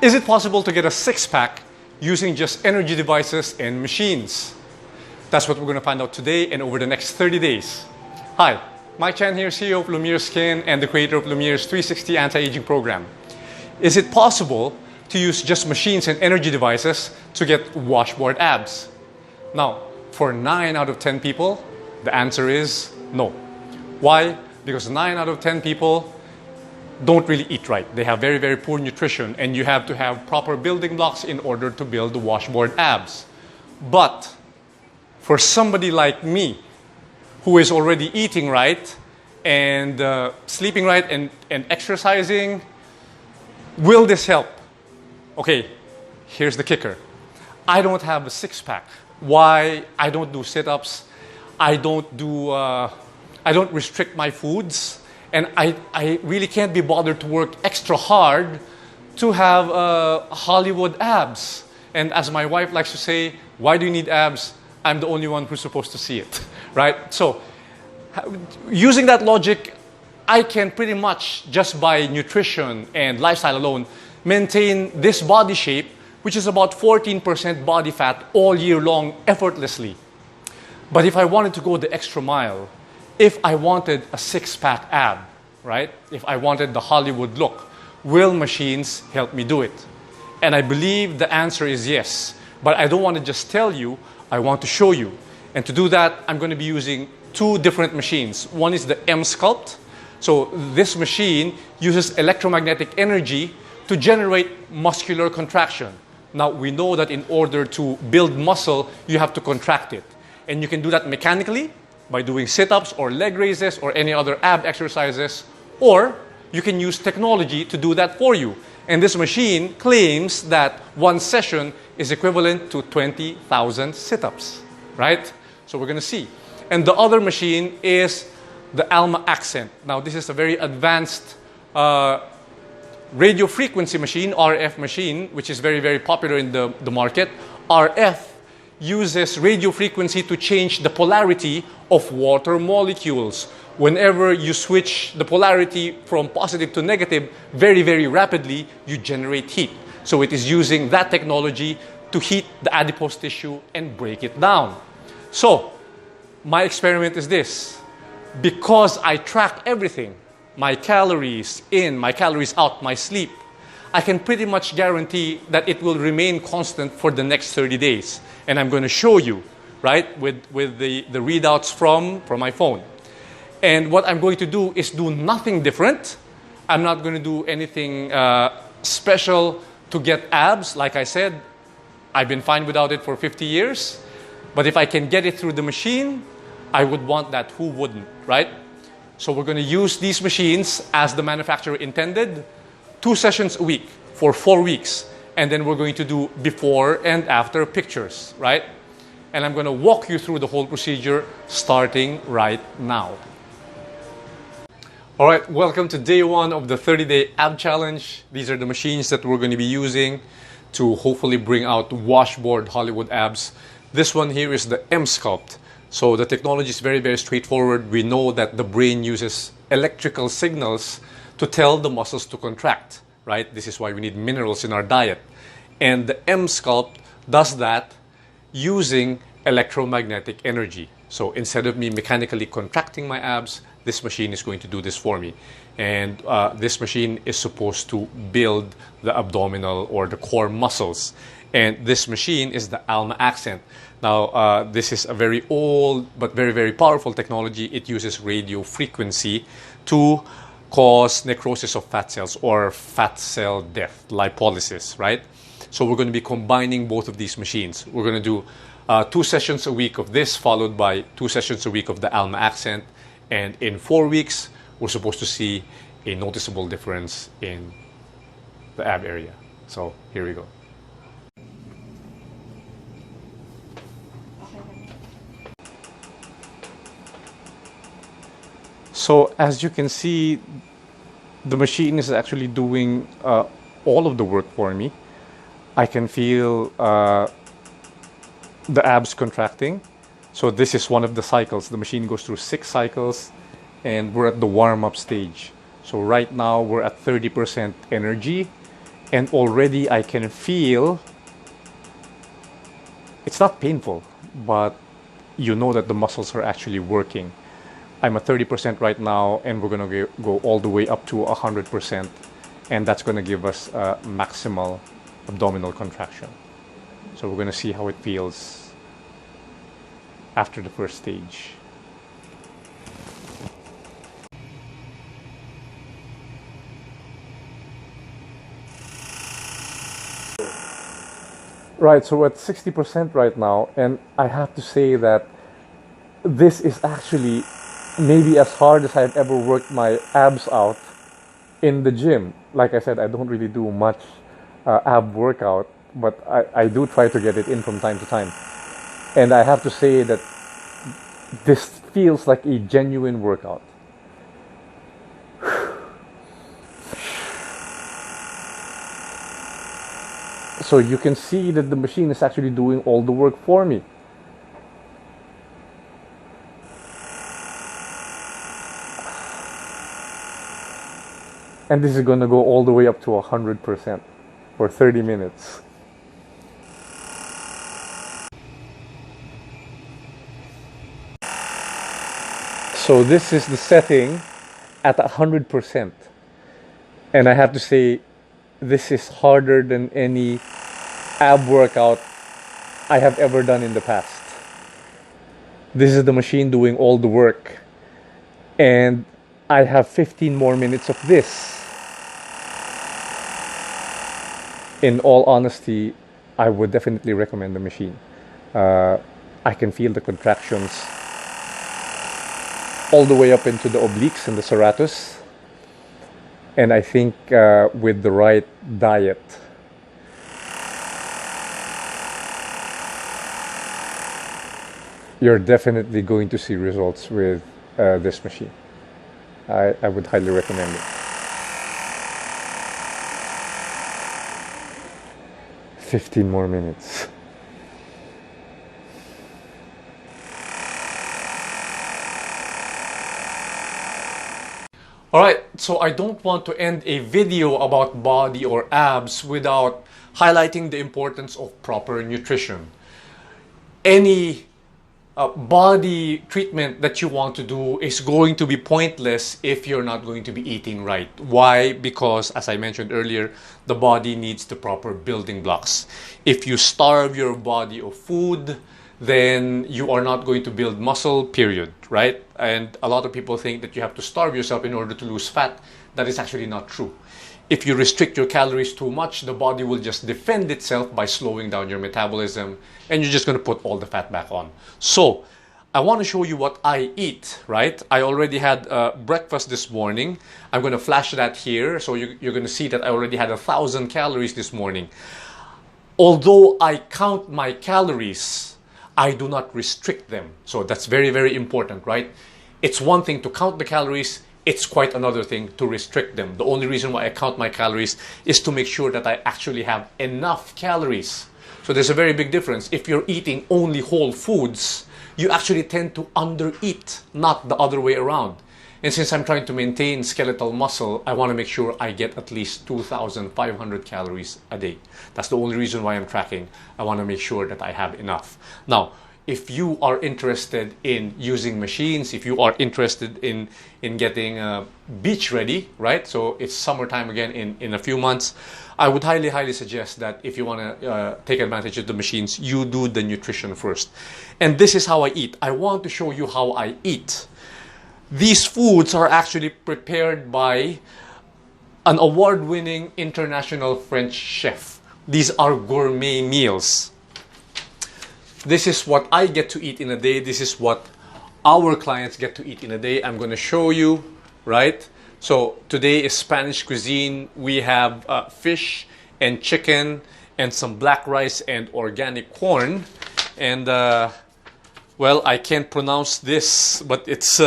Is it possible to get a six-pack using just energy devices and machines? That's what we're going to find out today and over the next 30 days. Hi, Mike Chan here, CEO of Lumiere Skin and the creator of Lumiere's 360 Anti-Aging Program. Is it possible to use just machines and energy devices to get washboard abs? Now, for 9 out of 10 people, the answer is no. Why? Because 9 out of 10 people don't really eat right. They have very, very poor nutrition, and you have to have proper building blocks in order to build the washboard abs. But for somebody like me, who is already eating right and sleeping right and exercising, will this help? Okay, here's the kicker. I don't have a six-pack. Why? I don't do sit-ups. I don't restrict my foods. And I really can't be bothered to work extra hard to have Hollywood abs. And as my wife likes to say, why do you need abs? I'm the only one who's supposed to see it, right? So using that logic, I can pretty much, just by nutrition and lifestyle alone, maintain this body shape, which is about 14% body fat all year long, effortlessly. But if I wanted to go the extra mile, if I wanted a six-pack ab, right? If I wanted the Hollywood look, will machines help me do it? And I believe the answer is yes. But I don't want to just tell you, I want to show you. And to do that, I'm going to be using two different machines. One is the Emsculpt. So this machine uses electromagnetic energy to generate muscular contraction. Now, we know that in order to build muscle, you have to contract it. And you can do that mechanically, by doing sit-ups or leg raises or any other ab exercises, or you can use technology to do that for you. And this machine claims that one session is equivalent to 20,000 sit-ups, right? So we're going to see. And the other machine is the Alma Accent. Now, this is a very advanced radio frequency machine, RF machine, which is very, very popular in the market. RF uses radio frequency to change the polarity of water molecules. Whenever you switch the polarity from positive to negative very, very rapidly, you generate heat. So it is using that technology to heat the adipose tissue and break it down. So my experiment is this. Because I track everything, my calories in, my calories out, my sleep, I can pretty much guarantee that it will remain constant for the next 30 days. And I'm going to show you, right, with the readouts from my phone. And what I'm going to do is do nothing different. I'm not going to do anything special to get abs. Like I said, I've been fine without it for 50 years. But if I can get it through the machine, I would want that. Who wouldn't, right? So we're going to use these machines as the manufacturer intended. 2 sessions a week for 4 weeks. And then we're going to do before and after pictures, right? And I'm going to walk you through the whole procedure starting right now. All right, welcome to day 1 of the 30-day ab challenge. These are the machines that we're going to be using to hopefully bring out washboard Hollywood abs. This one here is the Emsculpt. So the technology is very, very straightforward. We know that the brain uses electrical signals to tell the muscles to contract, right? This is why we need minerals in our diet. And the Emsculpt does that using electromagnetic energy. So instead of me mechanically contracting my abs, this machine is going to do this for me. And this machine is supposed to build the abdominal or the core muscles. And this machine is the Alma Accent. Now, this is a very old but very, very powerful technology. It uses radio frequency to cause necrosis of fat cells or fat cell death, lipolysis, right? So we're going to be combining both of these machines. We're going to do 2 sessions a week of this, followed by 2 sessions a week of the Alma Accent. And in 4 weeks, we're supposed to see a noticeable difference in the ab area. So here we go. So as you can see, the machine is actually doing all of the work for me. I can feel the abs contracting. So this is one of the cycles. The machine goes through 6 cycles and we're at the warm-up stage. So right now we're at 30% energy And already I can feel, it's not painful, but you know that the muscles are actually working. I'm at 30% right now, and we're going to go all the way up to 100%. And that's going to give us a maximal abdominal contraction. So we're going to see how it feels after the first stage. Right, so we're at 60% right now, and I have to say that this is actually maybe as hard as I've ever worked my abs out in the gym. Like I said, I don't really do much ab workout, but I do try to get it in from time to time. And I have to say that this feels like a genuine workout. So you can see that the machine is actually doing all the work for me. And this is going to go all the way up to 100% for 30 minutes. So this is the setting at 100%. And I have to say, this is harder than any ab workout I have ever done in the past. This is the machine doing all the work. And I have 15 more minutes of this. In all honesty, I would definitely recommend the machine. I can feel the contractions all the way up into the obliques and the serratus. And I think with the right diet, you're definitely going to see results with this machine. I would highly recommend it. 15 more minutes. Alright, so I don't want to end a video about body or abs without highlighting the importance of proper nutrition. Any body treatment that you want to do is going to be pointless if you're not going to be eating right. Why? Because, as I mentioned earlier, the body needs the proper building blocks. If you starve your body of food, then you are not going to build muscle, period, right? And a lot of people think that you have to starve yourself in order to lose fat. That is actually not true. If you restrict your calories too much, the body will just defend itself by slowing down your metabolism, and you're just going to put all the fat back on. So, I want to show you what I eat, right? I already had breakfast this morning. I'm going to flash that here, so you're going to see that I already had 1,000 calories this morning. Although I count my calories, I do not restrict them. So that's very, very important, right? It's one thing to count the calories. It's quite another thing to restrict them. The only reason why I count my calories is to make sure that I actually have enough calories. So there's a very big difference. If you're eating only whole foods, you actually tend to undereat, not the other way around. And since I'm trying to maintain skeletal muscle, I want to make sure I get at least 2,500 calories a day. That's the only reason why I'm tracking. I want to make sure that I have enough. Now, if you are interested in using machines, if you are interested in getting beach ready, right? So it's summertime again in a few months. I would highly, highly suggest that if you want to take advantage of the machines, you do the nutrition first. And this is how I eat. I want to show you how I eat. These foods are actually prepared by an award-winning international French chef. These are gourmet meals. This is what I get to eat in a day. This is what our clients get to eat in a day. I'm going to show you, right? So today is Spanish cuisine. We have fish and chicken and some black rice and organic corn. And, well, I can't pronounce this, but it's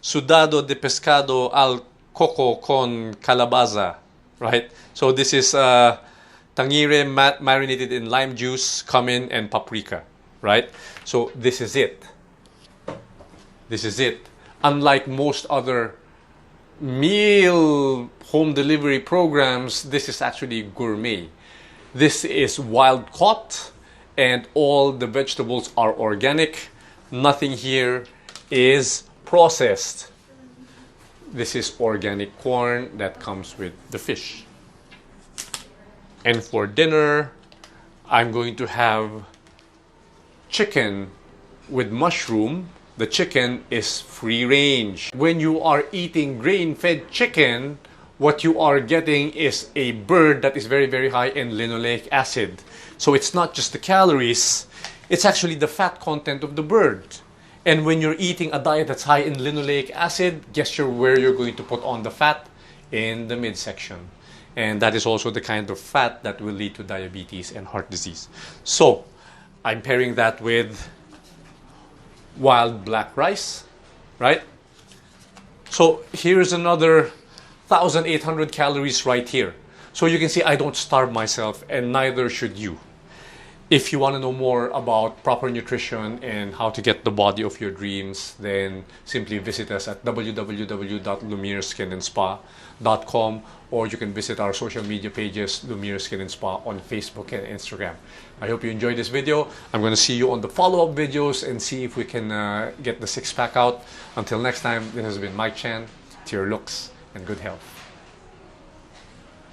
sudado de pescado al coco con calabaza, right? So this is tangire marinated in lime juice, cumin, and paprika, right? So this is it. This is it. Unlike most other meal home delivery programs, this is actually gourmet. This is wild caught, and all the vegetables are organic. Nothing here is processed. This is organic corn that comes with the fish. And for dinner, I'm going to have chicken with mushroom. The chicken is free range. When you are eating grain-fed chicken, what you are getting is a bird that is very, very high in linoleic acid. So it's not just the calories, it's actually the fat content of the bird. And when you're eating a diet that's high in linoleic acid, guess where you're going to put on the fat? In the midsection. And that is also the kind of fat that will lead to diabetes and heart disease. So I'm pairing that with wild black rice, right? So here's another 1,800 calories right here. So you can see I don't starve myself, and neither should you. If you want to know more about proper nutrition and how to get the body of your dreams, then simply visit us at www.lumiereskinandspa.com, or you can visit our social media pages, Lumiere Skin and Spa, on Facebook and Instagram. I hope you enjoyed this video. I'm going to see you on the follow-up videos and see if we can get the six-pack out. Until next time, this has been Mike Chan. To your looks and good health.